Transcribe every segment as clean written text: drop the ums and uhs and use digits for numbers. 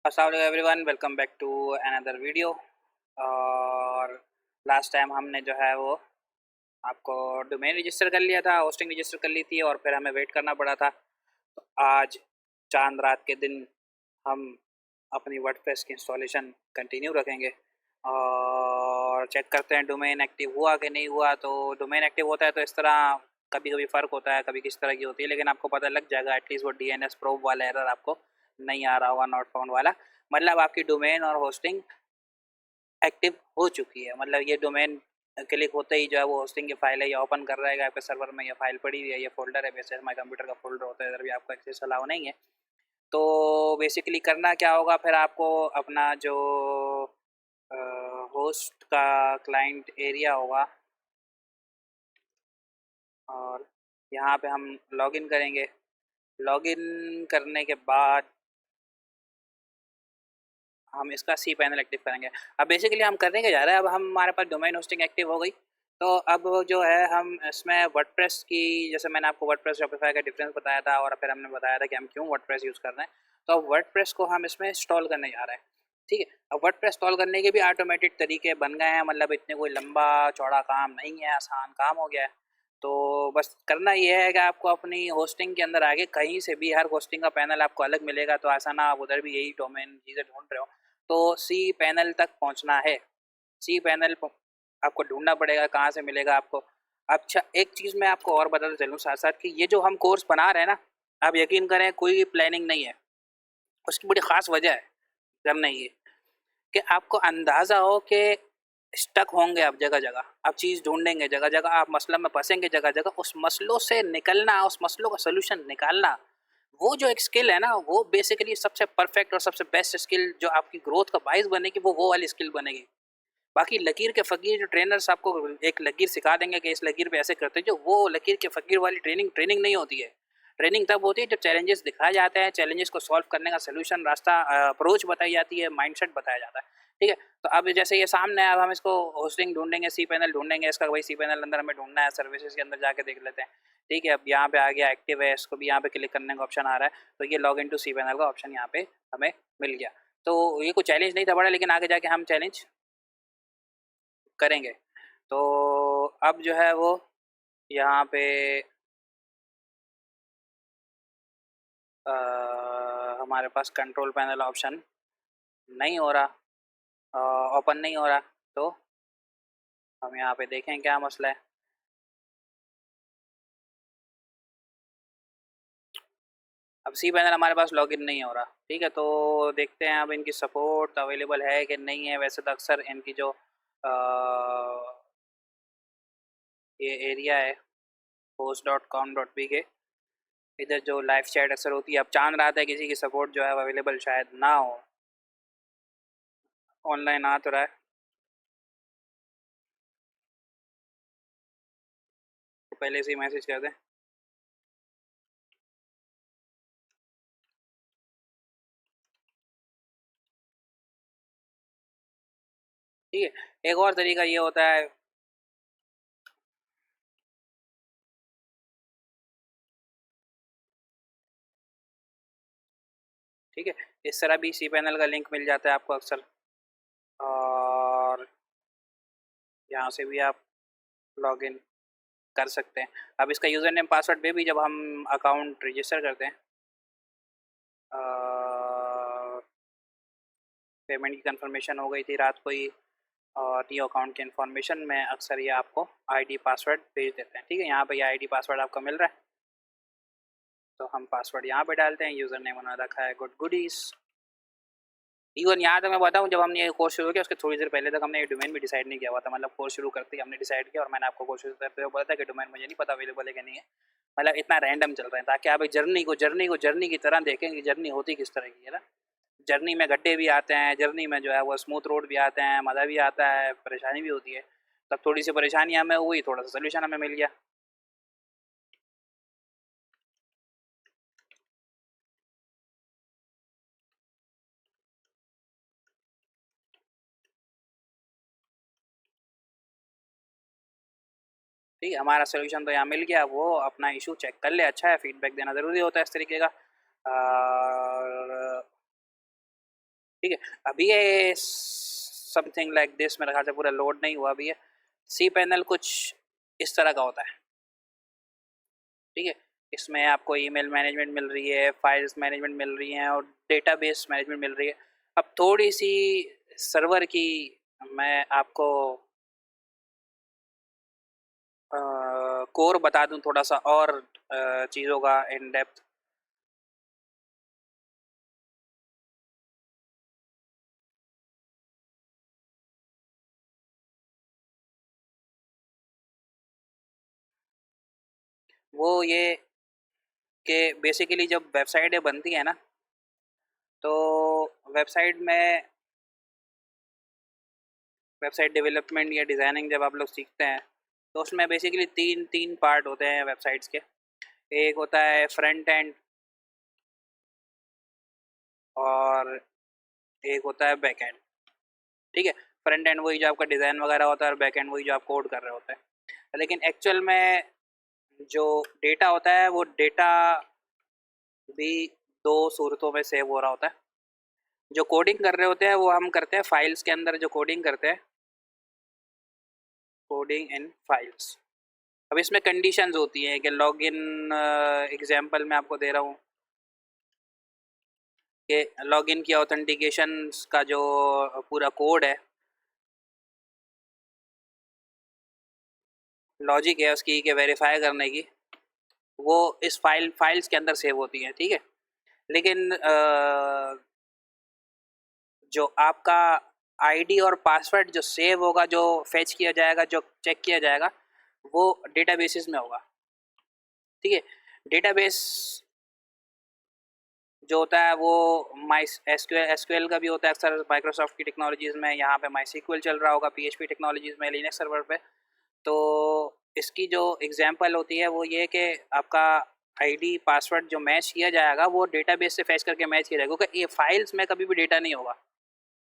अस्सलाम वालेकुम everyone, welcome back to another video. और लास्ट टाइम हमने जो है वो आपको डोमेन रजिस्टर कर लिया था, होस्टिंग रजिस्टर कर ली थी और फिर हमें वेट करना पड़ा था। तो आज चांद रात के दिन हम अपनी वर्डप्रेस की इंस्टॉलेशन कंटिन्यू रखेंगे और चेक करते हैं डोमेन एक्टिव हुआ कि नहीं हुआ। तो डोमेन एक्टिव होता है तो इस तरह कभी कभी फ़र्क होता है, कभी किस तरह की होती है, लेकिन आपको पता लग जाएगा एटलीस्ट वो डीएनएस प्रोब वाला एरर आपको नहीं आ रहा होगा, नॉट फाउंड वाला। मतलब आपकी डोमेन और होस्टिंग एक्टिव हो चुकी है। मतलब ये डोमेन क्लिक होते ही जो है वो होस्टिंग की फाइल है ये ओपन कर रहेगा, आपके सर्वर में ये फाइल पड़ी हुई है, ये फोल्डर है, वैसे हमारे कंप्यूटर का फोल्डर होता है, इधर भी आपका एक्सेस अलाउ नहीं है। तो बेसिकली करना क्या होगा, फिर आपको अपना जो होस्ट का क्लाइंट एरिया होगा और यहाँ पे हम लॉगिन करेंगे। लॉगिन करने के बाद हम इसका सी पैनल एक्टिव करेंगे। अब बेसिकली हम करने क्या जा रहे हैं, अब हम हमारे पास डोमेन होस्टिंग एक्टिव हो गई। तो अब जो है हम इसमें वर्डप्रेस की, जैसे मैंने आपको वर्डप्रेस शॉपिफाई का डिफरेंस बताया था और फिर हमने बताया था कि हम क्यों वर्डप्रेस यूज़ कर रहे हैं। तो अब वर्डप्रेस को हम इसमें इंस्टॉल करने जा रहे हैं। ठीक है, अब वर्डप्रेस इंस्टॉल करने के भी ऑटोमेटेड तरीके बन गए हैं, मतलब इतने कोई लंबा चौड़ा काम नहीं है, आसान काम हो गया है। तो बस करना ये है कि आपको अपनी होस्टिंग के अंदर आगे कहीं से भी हर होस्टिंग का पैनल आपको अलग मिलेगा, तो ऐसा ना आप उधर भी यही डोमेन चीज़ें ढूंढ रहे हो। तो सी पैनल तक पहुंचना है। सी पैनल आपको ढूंढना पड़ेगा, कहाँ से मिलेगा आपको। अच्छा, एक चीज़ मैं आपको और बताता चलूँ साथ साथ कि ये जो हम कोर्स बना रहे हैं ना, आप यकीन करें कोई प्लानिंग नहीं है, उसकी बड़ी ख़ास वजह है करना ये कि आपको अंदाज़ा हो कि स्टक होंगे आप जगह जगह, आप चीज़ ढूंढेंगे जगह जगह, आप मसला में फंसेंगे जगह जगह, उस मसलों से निकलना, उस मसलों का सोल्यूशन निकालना, वो जो एक स्किल है ना, वो बेसिकली सबसे परफेक्ट और सबसे बेस्ट स्किल जो आपकी ग्रोथ का बाइस बनेगी, वो वाली स्किल बनेगी। बाकी लकीर के फ़कीर जो ट्रेनर्स आपको एक लकीर सिखा देंगे कि इस लकीर पे ऐसे करते हैं, जो वो लकीर के फ़कीर वाली ट्रेनिंग ट्रेनिंग नहीं होती है। ट्रेनिंग तब होती है जब चैलेंजेस दिखाए जाते हैं, चैलेंजेस को सॉल्व करने का सॉल्यूशन, रास्ता, अप्रोच बताई जाती है, माइंडसेट बताया जाता है। ठीक है? तो अब जैसे ये सामने है, अब हम इसको होस्टिंग ढूँढेंगे, सी पैनल ढूँढेंगे, इसका वही सी पैनल अंदर हमें ढूँढना है, सर्विसेज़ के अंदर जाके देख लेते हैं। ठीक है? अब यहाँ पे आ गया एक्टिव है, इसको भी यहाँ पे क्लिक करने का ऑप्शन आ रहा है, तो ये लॉगिन टू सी पैनल का ऑप्शन यहाँ पे हमें मिल गया। तो ये कोई चैलेंज नहीं था बड़ा, लेकिन आगे जाके हम चैलेंज करेंगे। तो अब जो है वो यहाँ पे हमारे पास कंट्रोल पैनल ऑप्शन नहीं हो रहा, ओपन नहीं हो रहा। तो हम यहाँ पे देखें क्या मसला है। अब सी पैनल हमारे पास लॉगिन नहीं हो रहा। ठीक है, तो देखते हैं अब इनकी सपोर्ट अवेलेबल है कि नहीं है। वैसे तो अक्सर इनकी जो ये एरिया है host.com.pk, इधर जो लाइव चैट अक्सर होती है, अब चांद रात है, किसी की सपोर्ट जो है वो अवेलेबल शायद ना हो। ऑनलाइन आ तो रहा है, तो पहले से ही मैसेज कर दें। ठीक है, एक और तरीका ये होता है। ठीक है, इस तरह भी सी पैनल का लिंक मिल जाता है आपको अक्सर, और यहाँ से भी आप लॉगिन कर सकते हैं। अब इसका यूज़र नेम पासवर्ड पे भी जब हम अकाउंट रजिस्टर करते हैं, पेमेंट की कंफर्मेशन हो गई थी रात को ही, और न्यू अकाउंट के इन्फॉर्मेशन में अक्सर ये आपको आईडी पासवर्ड भेज देते हैं। ठीक है, यहाँ पे ये आईडी पासवर्ड आपको मिल रहा है, तो हम पासवर्ड यहाँ पे डालते हैं। यूज़र नेम उन्होंने रखा है गुड गुडीज़। इवन यहाँ तक मैं बताऊँ, जब हमने ये कोर्स शुरू किया उसके थोड़ी देर पहले तक हमने ये डोमेन भी डिसाइड नहीं किया हुआ था। मतलब कोर्स शुरू करते ही हमने डिसाइड किया, और मैंने आपको कोर्स शुरू करते हुए बोला था कि डोमेन मुझे नहीं पता अवेलेबल है कि नहीं है। मतलब इतना रैंडम चल रहे हैं ताकि आप एक जर्नी की तरह देखें कि जर्नी होती किस तरह की है ना। जर्नी में गड्ढे भी आते हैं, जर्नी में जो है वो स्मूथ रोड भी आते हैं, मज़ा भी आता है, परेशानी भी होती है। तब थोड़ी सी परेशानी हमें हुई, थोड़ा सा सोल्यूशन हमें मिल गया। ठीक है, हमारा सोल्यूशन तो यहाँ मिल गया। वो अपना इशू चेक कर ले, अच्छा है, फीडबैक देना ज़रूरी होता है इस तरीके का। और ठीक है। अभी ये समथिंग लाइक दिस मेरे ख्याल से पूरा लोड नहीं हुआ अभी है। सी पैनल कुछ इस तरह का होता है, ठीक है। इसमें आपको ईमेल मैनेजमेंट मिल रही है, फाइल्स मैनेजमेंट मिल रही हैं और डेटाबेस मैनेजमेंट मिल रही है। अब थोड़ी सी सर्वर की मैं आपको कोर बता दूं थोड़ा सा और चीज़ों का इन डेप्थ। वो ये कि बेसिकली जब वेबसाइटें बनती हैं ना, तो वेबसाइट में वेबसाइट डेवलपमेंट या डिज़ाइनिंग जब आप लोग सीखते हैं, तो उसमें बेसिकली तीन तीन पार्ट होते हैं वेबसाइट्स के। एक होता है फ्रंट एंड, और एक होता है बैक एंड, ठीक है। फ्रंट एंड वही जो आपका डिज़ाइन वगैरह होता है और बैक एंड वही जो आप कोड कर रहे होते हैं। लेकिन एक्चुअल में जो डेटा होता है वो डेटा भी दो सूरतों में सेव हो रहा होता है। जो कोडिंग कर रहे होते हैं वो हम करते हैं फाइल्स के अंदर, जो कोडिंग करते हैं कोडिंग इन फाइल्स। अब इसमें कंडीशंस होती हैं कि लॉगिन, एग्जांपल मैं आपको दे रहा हूँ कि लॉगिन की ऑथेंटिकेशन का जो पूरा कोड है, लॉजिक है उसकी के वेरीफाई करने की, वो इस फाइल्स के अंदर सेव होती हैं, ठीक है। लेकिन जो आपका आईडी और पासवर्ड जो सेव होगा, जो फेच किया जाएगा, जो चेक किया जाएगा, वो डेटाबेसेस में होगा, ठीक है। डेटाबेस जो होता है वो माई एसक्यूएल का भी होता है अक्सर माइक्रोसॉफ्ट की टेक्नोलॉजीज़ में। यहाँ पे माई सीक्वल चल रहा होगा पीएचपी टेक्नोलॉजीज़ में लिनक्स सर्वर पे। तो इसकी जो एग्जांपल होती है वो ये कि आपका आईडी पासवर्ड जो मैच किया जाएगा वो डेटाबेस से फैच करके मैच किया जाएगा, क्योंकि ये फाइल्स में कभी भी डेटा नहीं होगा।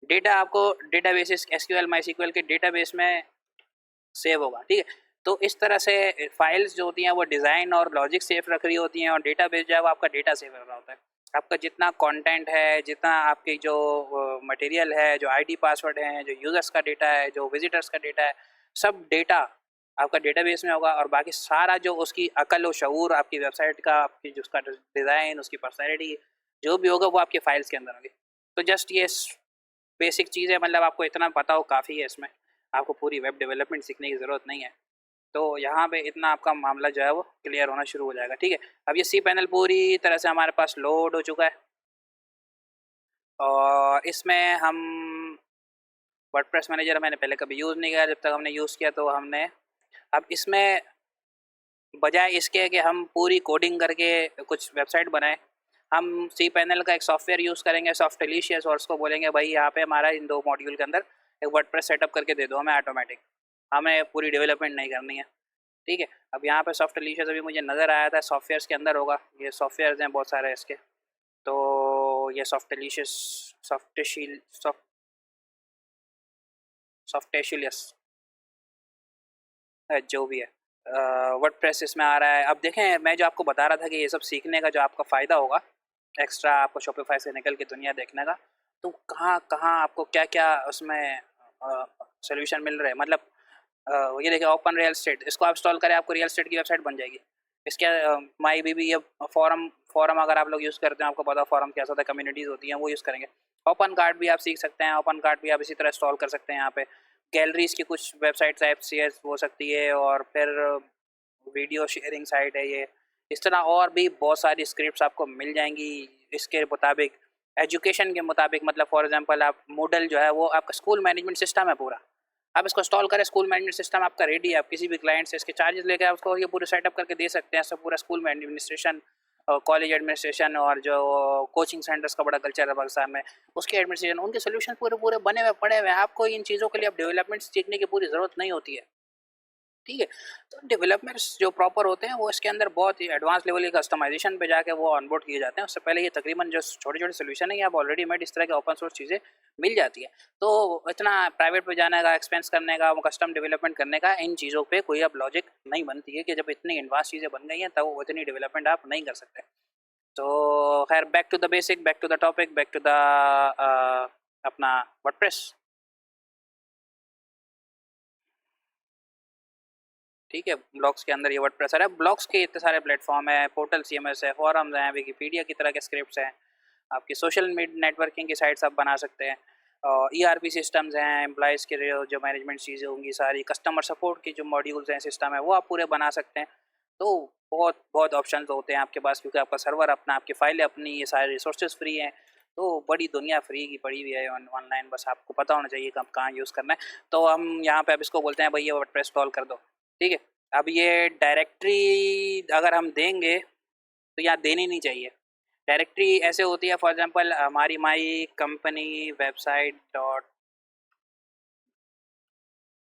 डेटा आपको डेटाबेस एसक्यूएल माई सीक्वल के डेटाबेस में सेव होगा, ठीक है। तो इस तरह से फाइल्स जो होती हैं वो डिज़ाइन और लॉजिक सेफ रख रही होती हैं, और डेटाबेस जो है वो आपका डेटा सेव कर रहा होता है। आपका जितना कंटेंट है, जितना आपकी जो मटेरियल है, जो आईडी पासवर्ड है, जो यूज़र्स का डेटा है, जो विजिटर्स का डेटा है, सब डेटा आपका डेटाबेस में होगा। और बाकी सारा जो उसकी अकल व शऊर आपकी वेबसाइट का, आपकी जो उसका डिज़ाइन, उसकी पर्सनैलिटी जो भी होगा वो आपके फाइल्स के अंदर होगी। तो जस्ट ये बेसिक चीज़ है, मतलब आपको इतना पता हो काफ़ी है इसमें। आपको पूरी वेब डेवलपमेंट सीखने की ज़रूरत नहीं है। तो यहाँ पे इतना आपका मामला जो है वो क्लियर होना शुरू हो जाएगा, ठीक है। अब ये सी पैनल पूरी तरह से हमारे पास लोड हो चुका है, और इसमें हम वर्डप्रेस मैनेजर मैंने पहले कभी यूज़ नहीं किया। जब तक हमने यूज़ किया तो हमने अब इसमें बजाय इसके कि हम पूरी कोडिंग करके कुछ वेबसाइट बनाएं, हम सी पैनल का एक सॉफ्टवेयर यूज़ करेंगे, सॉफ्टलिशियस, और उसको बोलेंगे भाई यहाँ पे हमारा इन दो मॉड्यूल के अंदर एक वर्डप्रेस सेटअप करके दे दो हमें ऑटोमेटिक, हमें पूरी डेवलपमेंट नहीं करनी है, ठीक है। अब यहाँ पे सॉफ्टलिशियस अभी मुझे नज़र आया था, सॉफ्टवेयर्स के अंदर होगा, ये सॉफ्टवेयर्स हैं बहुत सारे इसके। तो ये सॉफ्टलिशियस, सॉफ्टशील सॉफ्टेशियस जो भी है, वर्डप्रेस इसमें आ रहा है। अब देखें, मैं जो आपको बता रहा था कि ये सब सीखने का जो आपका फ़ायदा होगा, एक्स्ट्रा आपको शॉपिफाई से निकल के दुनिया देखने का, तो कहाँ कहाँ आपको क्या क्या उसमें सोल्यूशन मिल रहे हैं। मतलब ये देखिए, ओपन रियल स्टेट, इसको आप इंस्टॉल करें, आपको रियल स्टेट की वेबसाइट बन जाएगी। इसके माई बीबी, ये फॉरम फॉरम अगर आप लोग यूज़ करते हैं, आपको पता फॉरम क्या होता है, कम्युनिटीज़ होती हैं, वो यूज़ करेंगे। ओपन कार्ड भी आप सीख सकते हैं, ओपन कार्ड भी आप इसी तरह इंस्टॉल कर सकते हैं। यहाँ पे गैलरीज की कुछ वेबसाइट्स ऐप्स ये हो सकती है, और फिर वीडियो शेयरिंग साइट है ये। इस तरह और भी बहुत सारी स्क्रिप्ट्स आपको मिल जाएंगी इसके मुताबिक, एजुकेशन के मुताबिक। मतलब फॉर एग्जांपल आप मूडल जो है वो आपका स्कूल मैनेजमेंट सिस्टम है पूरा, आप इसको इंस्टॉल करें, स्कूल मैनेजमेंट सिस्टम आपका रेडी है। आप किसी भी क्लाइंट से इसके चार्जेस लेकर आप उसको ये पूरे सेटअप करके दे सकते हैं। सब पूरा स्कूल में एडमिनिस्ट्रेशन, कॉलेज एडमिनिस्ट्रेशन, और जो कोचिंग सेंटर्स का बड़ा कल्चर है पाकिस्तान में, उसके एडमिनिस्ट्रेशन, उनके सोल्यूशन पूरे पूरे बने हुए पड़े हुए हैं। आपको इन चीज़ों के लिए अब डेवलपमेंट सीखने की पूरी ज़रूरत नहीं होती है, ठीक है। तो डेवलपमेंट्स जो प्रॉपर होते हैं वो इसके अंदर बहुत ही एडवांस लेवल की कस्टमाइजेशन पे जाके वो ऑनबोर्ड किए जाते हैं। उससे पहले ये तकरीबन जो छोटे छोटे सोल्यूशन है, ये आप ऑलरेडी मेड इस तरह के ओपन सोर्स चीज़ें मिल जाती है। तो इतना प्राइवेट पे जाने का, एक्सपेंस करने का, वो कस्टम डेवलपमेंट करने का, इन चीज़ों पे कोई अब लॉजिक नहीं बनती है कि जब इतनी एडवांस चीज़ें बन गई हैं तब वो इतनी डेवलपमेंट आप नहीं कर सकते। तो खैर back to the basic, back to the topic, back to the अपना वर्डप्रेस। ठीक है, ब्लॉग्स के अंदर ये वर्डप्रेस है। ब्लॉग्स के इतने सारे प्लेटफॉर्म है, पोर्टल सीएमएस है, फोरम्स हैं, विकिपीडिया की तरह के स्क्रिप्ट्स हैं, आपकी सोशल नेटवर्किंग की साइट्स आप बना सकते हैं, ईआरपी सिस्टम्स हैं, एम्प्लॉयज़ के जो मैनेजमेंट चीज़ें होंगी सारी, कस्टमर सपोर्ट के जो मॉड्यूल्स हैं, सिस्टम है, वो आप पूरे बना सकते हैं। तो बहुत बहुत ऑप्शंस होते हैं आपके पास, क्योंकि आपका सर्वर अपना, आपकी फाइलें अपनी, ये सारे रिसोर्सेज फ्री हैं। तो बड़ी दुनिया फ्री की पड़ी हुई है ऑनलाइन, बस आपको पता होना चाहिए कब कहाँ यूज़ करना है। तो हम यहाँ पे अब इसको बोलते हैं भाई ये वर्डप्रेस इंस्टॉल कर दो। ठीक है, अब ये डायरेक्टरी अगर हम देंगे तो यहाँ देनी नहीं चाहिए। डायरेक्टरी ऐसे होती है, फॉर एग्जांपल हमारी my company website dot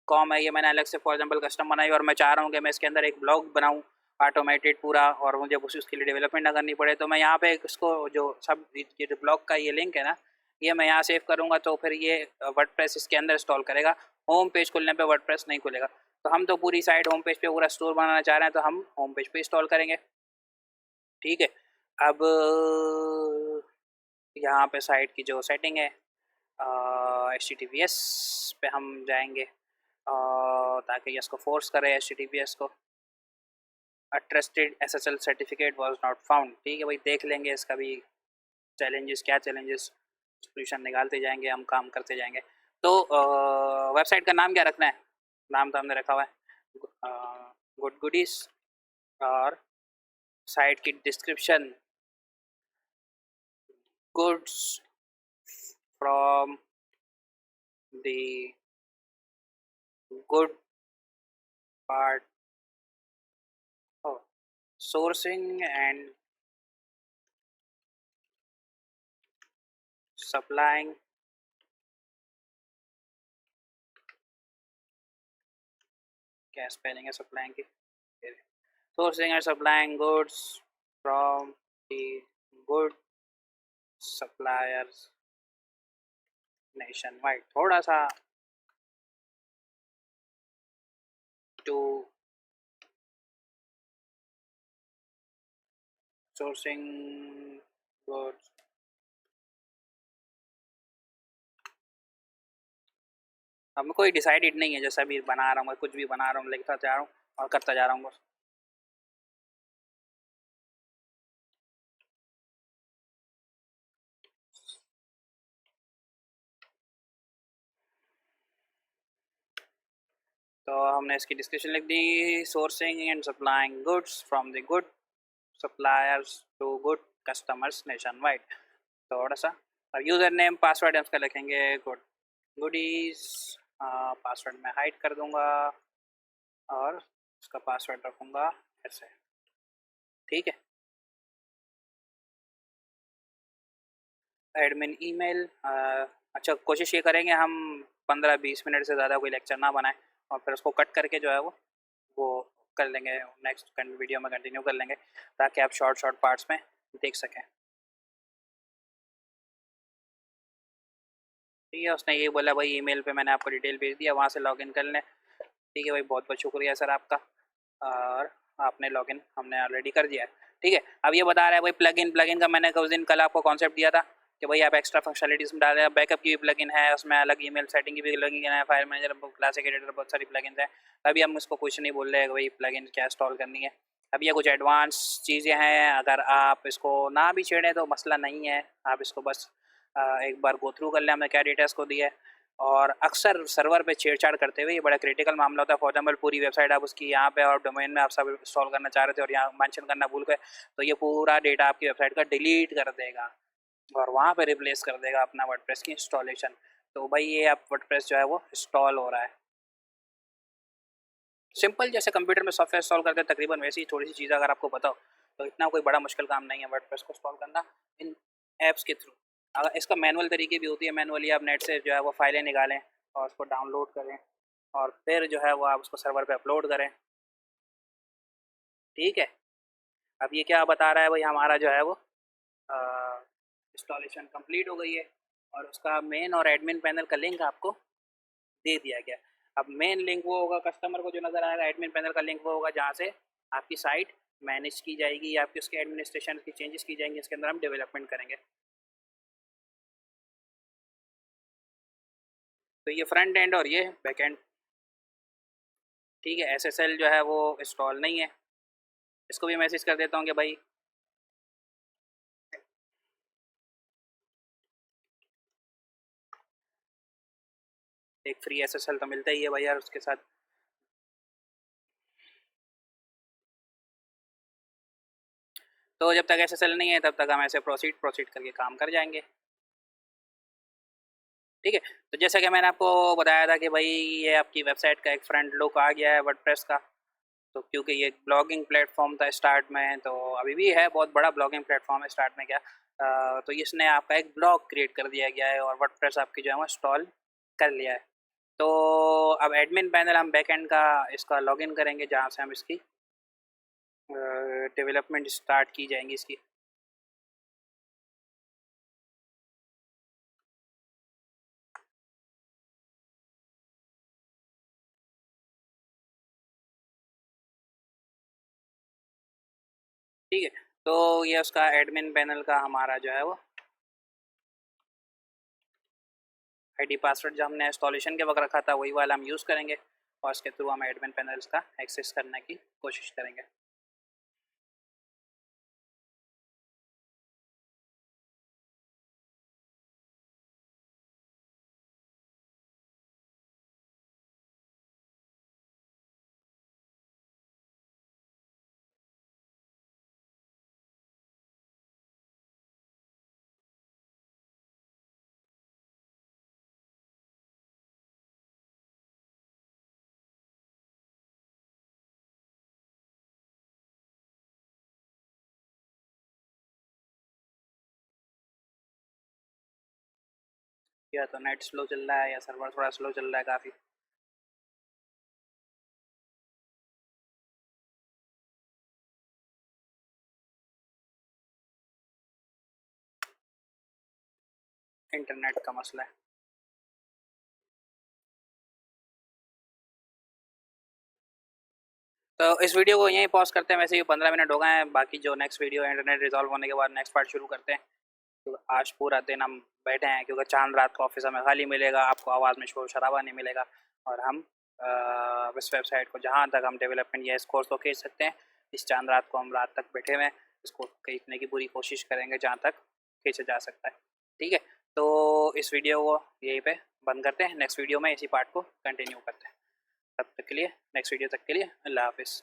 com है, ये मैंने अलग से फॉर एग्जांपल कस्टम बनाई और मैं चाह रहा हूँ कि मैं इसके अंदर एक ब्लॉग बनाऊँ ऑटोमेटेड पूरा, और मुझे उसके लिए डेवलपमेंट ना करनी पड़े। तो मैं यहाँ पे इसको जो सब ये जो ब्लॉग का ये लिंक है ना, ये मैं यहाँ सेव करूँगा, तो फिर ये वर्डप्रेस इसके अंदर इंस्टॉल करेगा। होम पेज खुलने पे वर्डप्रेस नहीं खुलेगा। तो हम तो पूरी साइट होम पेज पे पूरा स्टोर बनाना चाह रहे हैं, तो हम होम पेज पे इंस्टॉल करेंगे। ठीक है, अब यहाँ पे साइट की जो सेटिंग है, HTTPS पे हम जाएंगे, ताकि ये इसको फोर्स करें HTTPS को। अ trusted SSL certificate was not found. ठीक है भाई, देख लेंगे इसका भी चैलेंजेस, क्या चैलेंजेस, सॉल्यूशन निकालते जाएंगे, हम काम करते जाएंगे। तो वेबसाइट का नाम क्या रखना है? नाम तो हमने रखा हुआ है गुड गुडीज, और साइट की description goods from the good part of sourcing and supplying क्या स्पेलिंग है सप्लाइंग की, sourcing and supplying goods from the good suppliers nationwide, थोड़ा सा to sourcing goods अब मैं कोई डिसाइडेड नहीं है, जैसा भी बना रहा हूँ, कुछ भी बना रहा हूँ, लिखता जा रहा हूँ और करता जा रहा हूँ बस। तो हमने इसकी डिस्क्रिप्शन लिख दी, sourcing and supplying goods from the good suppliers to good customers nationwide. थोड़ा सा अब यूज़र नेम पासवर्ड है उसका लिखेंगे गुड गुडीज़, पासवर्ड मैं हाइड कर दूंगा और उसका पासवर्ड रखूँगा ऐसे। ठीक है, एडमिन ईमेल, अच्छा कोशिश ये करेंगे हम 15-20 मिनट से ज़्यादा कोई लेक्चर ना बनाएं, और फिर उसको कट करके जो है वो कर लेंगे, नेक्स्ट वीडियो में कंटिन्यू कर लेंगे, ताकि आप शॉर्ट शॉर्ट पार्ट्स में देख सकें। ठीक है, उसने ये बोला भाई ईमेल पे मैंने आपको डिटेल भेज दिया, वहाँ से लॉगिन कर लें। ठीक है भाई, बहुत बहुत शुक्रिया सर आपका, और आपने लॉगिन हमने ऑलरेडी कर दिया है। ठीक है, अब ये बता रहा है भाई प्लगइन का मैंने उस दिन कल आपको कॉन्सेप्ट दिया था कि भाई आप एक्स्ट्रा फंक्शनलिटीज में डाल रहे हैं। बैकअप की भी प्लगइन है, उसमें अलग ईमेल सेटिंग की भी प्लगइन है, फाइल मैनेजर, क्लासिक एडिटर, बहुत सारी प्लगइन्स हैं। अभी हम उसको कुछ नहीं बोल रहे हैं भाई प्लगइन क्या इंस्टॉल करनी है। अब ये कुछ एडवांस चीज़ें हैं, अगर आप इसको ना भी छेड़ें तो मसला नहीं है, आप इसको बस एक बार गो थ्रू कर लें हमने क्या डेटा इसको दिया है। और अक्सर सर्वर पे छेड़छाड़ करते हुए ये बड़ा क्रिटिकल मामला होता है। फॉर एग्जाम्पल पूरी वेबसाइट आप उसकी यहाँ पे और डोमेन में आप सब इंस्टॉल करना चाह रहे थे और यहाँ मेंशन करना भूल गए, तो ये पूरा डेटा आपकी वेबसाइट का डिलीट कर देगा और वहाँ पे रिप्लेस कर देगा अपना वर्डप्रेस की इंस्टॉलेशन। तो भाई ये आप वर्डप्रेस जो है वो इंस्टॉल हो रहा है सिंपल, जैसे कंप्यूटर में सॉफ्टवेयर इंस्टॉल करते हैं तकरीबन वैसी ही थोड़ी सी चीज़ अगर आपको पता हो तो इतना कोई बड़ा मुश्किल काम नहीं है वर्डप्रेस को इंस्टॉल करना इन ऐप्स के थ्रू। अगर इसका मैनुअल तरीके भी होती है, मैनुअली आप नेट से जो है वो फाइलें निकालें और उसको डाउनलोड करें और फिर जो है वो आप उसको सर्वर पे अपलोड करें। ठीक है, अब ये क्या बता रहा है भाई हमारा जो है वो इंस्टॉलेशन कंप्लीट हो गई है और उसका मेन और एडमिन पैनल का लिंक आपको दे दिया गया। अब मेन लिंक वो होगा कस्टमर को जो नज़र आ रहा है, एडमिन पैनल का लिंक वो होगा जहाँ से आपकी साइट मैनेज की जाएगी या आपकी उसके एडमिनिस्ट्रेशन की चेंजेस की जाएंगी, इसके अंदर हम डेवलपमेंट करेंगे। तो ये फ्रंट एंड और ये बैक एंड। ठीक है, SSL जो है वो इंस्टॉल नहीं है, इसको भी मैसेज कर देता हूँ कि भाई एक फ्री SSL तो मिलता ही है भाई यार उसके साथ। तो जब तक SSL नहीं है तब तक हम ऐसे प्रोसीड प्रोसीड करके काम कर जाएंगे। ठीक है, तो जैसा कि मैंने आपको बताया था कि भाई ये आपकी वेबसाइट का एक फ्रंट लुक आ गया है वर्डप्रेस का। तो क्योंकि ये ब्लॉगिंग प्लेटफॉर्म था स्टार्ट में, तो अभी भी है, बहुत बड़ा ब्लॉगिंग प्लेटफॉर्म है स्टार्ट में क्या। तो इसने आपका एक ब्लॉग क्रिएट कर दिया गया है और वर्डप्रेस आपकी जो है वो इंस्टॉल कर लिया है। तो अब एडमिन पैनल हम बैकएंड का इसका लॉगिन करेंगे जहाँ से हम इसकी डेवलपमेंट स्टार्ट की जाएंगी इसकी। ठीक है, तो ये उसका एडमिन पैनल का हमारा जो है वो आईडी पासवर्ड जो हमने इंस्टॉलेशन के वक्त रखा था वही वाला हम यूज़ करेंगे और इसके थ्रू हम एडमिन पैनल्स का एक्सेस करने की कोशिश करेंगे। या तो नेट स्लो चल रहा है या सर्वर थोड़ा स्लो चल रहा है काफ़ी। इंटरनेट का मसला है। तो इस वीडियो को यहीं पॉज करते हैं, वैसे ही 15 मिनट हो गए हैं, बाकी जो नेक्स्ट वीडियो है इंटरनेट रिजॉल्व होने के बाद नेक्स्ट पार्ट शुरू करते हैं। तो आज पूरा दिन हम बैठे हैं क्योंकि चांद रात को ऑफिस हमें खाली मिलेगा, आपको आवाज़ में शोर शराबा नहीं मिलेगा और हम इस वेबसाइट को जहाँ तक हम डेवलपमेंट या इस कोर्स को खींच सकते हैं, इस चांद रात को हम रात तक बैठे हुए हैं, इसको खींचने की पूरी कोशिश करेंगे जहाँ तक खींचा जा सकता है। ठीक है, तो इस वीडियो को यहीं पे बंद करते हैं, नेक्स्ट वीडियो में इसी पार्ट को कंटिन्यू करते हैं। तब तक के लिए, नेक्स्ट वीडियो तक के लिए अल्लाह हाफिज़।